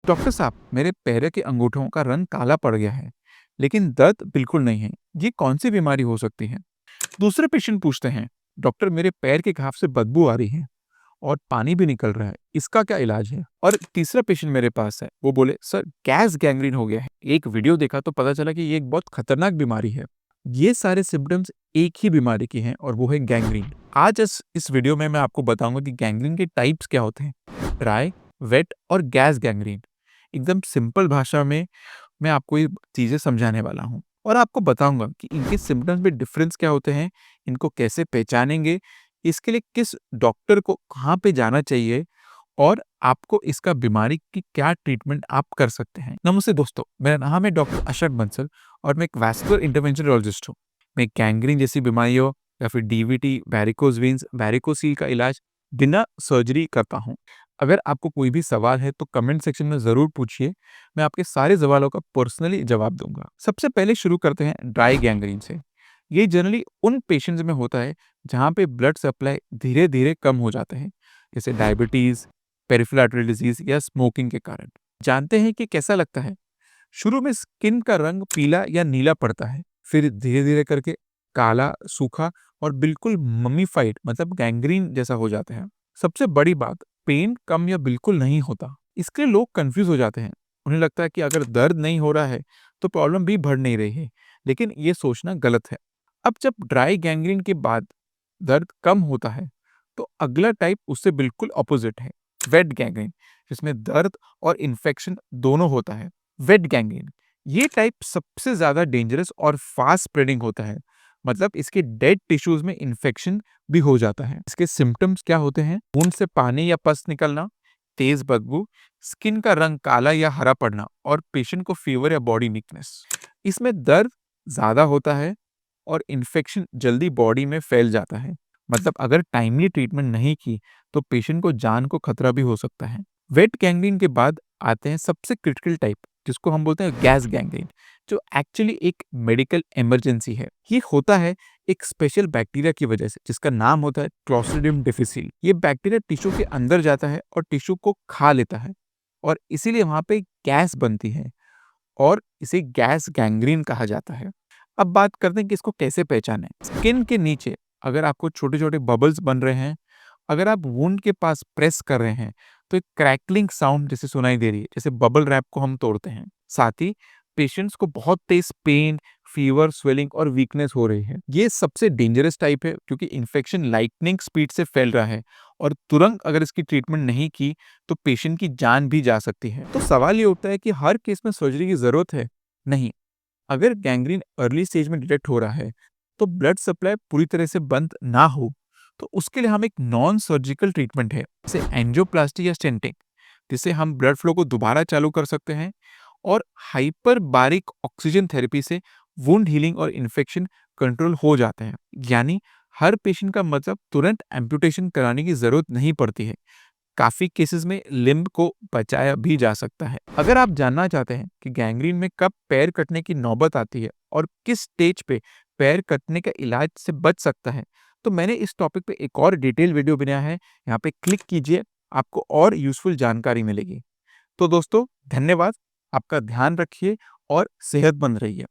Doctor साहब, मेरे पैर के अंगूठों का रंग काला पड़ गया है, लेकिन दर्द बिल्कुल नहीं है। ये कौन सी बीमारी हो सकती है? दूसरे पेशेंट पूछते हैं, डॉक्टर मेरे पैर के घाव से बदबू आ रही है और पानी भी निकल रहा है। इसका क्या इलाज है? और तीसरा पेशेंट मेरे पास है, वो बोले सर गैस गैंग्रीन हो गया है। एक वीडियो देखा तो पता चला कि ये एक बहुत खतरनाक बीमारी है। ये सारे सिम्टम्स एक ही बीमारी के हैं और वो है गैंग्रीन। आज इस वीडियो में मैं आपको बताऊंगा कि गैंग्रीन के टाइप्स क्या होते हैं, ड्राई, वेट और गैस गैंग्रीन। एकदम सिंपल भाषा में मैं आपको ये चीज़ें समझाने वाला हूँ और आपको बताऊंगा कि इनके सिम्टम्स में डिफरेंस क्या होते हैं, इनको कैसे पहचानेंगे, इसके लिए किस डॉक्टर को कहाँ पे जाना चाहिए और आपको इसका बीमारी की क्या ट्रीटमेंट आप कर सकते हैं। नमस्ते दोस्तों, मेरा नाम है डॉक्टर अशरफ बंसल और मैं एक वैस्कुलर इंटरवेंशनोलॉजिस्ट हूँ। मैं गैंग्रीन जैसी बीमारियों या फिर डीवीटी, वैरिकोज वेन्स, वैरिकोसील का इलाज बिना सर्जरी करता हूँ। अगर आपको कोई भी सवाल है तो कमेंट सेक्शन में ज़रूर पूछिए, मैं आपके सारे सवालों का पर्सनली जवाब दूंगा। सबसे पहले शुरू करते हैं ड्राई गैंग्रीन से। ये जनरली उन पेशेंट्स में होता है जहाँ पे ब्लड सप्लाई धीरे धीरे कम हो जाते हैं, जैसे डायबिटीज़, पेरिफेरल आर्टरी डिजीज या स्मोकिंग के कारण। जानते हैं कि कैसा लगता है? शुरू में स्किन का रंग पीला या नीला पड़ता है, फिर धीरे धीरे करके काला, सूखा और बिल्कुल मम्मीफाइड मतलब गैंग्रीन जैसा हो जाता है। सबसे बड़ी बात, पेन कम या बिल्कुल नहीं होता। इसके लिए लोग कंफ्यूज हो जाते हैं। उन्हें लगता है कि अगर दर्द नहीं हो रहा है तो प्रॉब्लम भी बढ़ नहीं रही है, लेकिन ये सोचना गलत है। अब जब ड्राई गैंग्रीन के बाद दर्द कम होता है तो अगला टाइप उससे बिल्कुल ऑपोजिट है, वेट गैंग्रीन, जिसमें दर्द और इन्फेक्शन दोनों होता है। वेट गैंग्रीन ये टाइप सबसे ज्यादा डेंजरस और फास्ट स्प्रेडिंग होता है, मतलब इसके डेड टिश्यूज में इन्फेक्शन भी हो जाता है। इसके सिम्टम्स क्या होते हैं? खून से पानी या पस निकलना, तेज बदबू, स्किन का रंग काला या हरा पड़ना और पेशेंट को फीवर या बॉडी वीकनेस। इसमें दर्द ज्यादा होता है और इन्फेक्शन जल्दी बॉडी में फैल जाता है, मतलब अगर टाइमली ट्रीटमेंट नहीं की तो पेशेंट को जान को खतरा भी हो सकता है। वेट गैंग्रीन के बाद आते हैं सबसे क्रिटिकल टाइप, जिसको हम बोलते हैं गैस गैंग्रीन, जो एक्चुअली एक मेडिकल इमरजेंसी है। ये होता है एक स्पेशल बैक्टीरिया की वजह से, जिसका नाम होता है क्लोस्ट्रिडियम डिफिसिल। ये बैक्टीरिया टिश्यू के अंदर जाता है और टिश्यू को खा लेता है और इसीलिए वहां पे गैस बनती है और इसे गैस गैंग्रीन कहा जाता है। अब बात करते हैं कि इसको कैसे पहचानें। स्किन के नीचे अगर आपको छोटे छोटे बबल्स बन रहे हैं, अगर आप वुंड के पास प्रेस कर रहे हैं तो एक क्रैकलिंग साउंड जैसे सुनाई दे रही है, जैसे बबल रैप को हम तोड़ते हैं। साथ ही पेशेंट्स को बहुत तेज पेन, फीवर, स्वेलिंग और वीकनेस हो रही है। ये सबसे डेंजरस टाइप है क्योंकि इन्फेक्शन लाइटनिंग स्पीड से फैल रहा है और तुरंत अगर इसकी ट्रीटमेंट नहीं की तो पेशेंट की जान भी जा सकती है। तो सवाल ये उठता है कि हर केस में सर्जरी की जरूरत है? नहीं। अगर गैंग्रीन अर्ली स्टेज में डिटेक्ट हो रहा है तो ब्लड सप्लाई पूरी तरह से बंद ना हो तो उसके लिए हम एक नॉन सर्जिकल ट्रीटमेंट है, जैसे एंजियोप्लास्टी या स्टेंटिंग, जिससे हम ब्लड फ्लो को दोबारा चालू कर सकते हैं। और हाइपर बारिक ऑक्सीजन थेरेपी से वुंड हीलिंग और इन्फेक्शन कंट्रोल हो जाते हैं। यानी हर पेशेंट का मतलब तुरंत एम्पुटेशन कराने की जरूरत नहीं पड़ती है। काफी केसेस में लिम्ब को बचाया भी जा सकता है। अगर आप जानना चाहते हैं कि गैंग्रीन में कब पैर कटने की नौबत आती है और किस स्टेज पे पैर कटने का इलाज से बच सकता है, तो मैंने इस टॉपिक पे एक और डिटेल वीडियो बनाया है। यहाँ पे क्लिक कीजिए, आपको और यूजफुल जानकारी मिलेगी। तो दोस्तों, धन्यवाद। आपका ध्यान रखिए और सेहतमंद रहिए।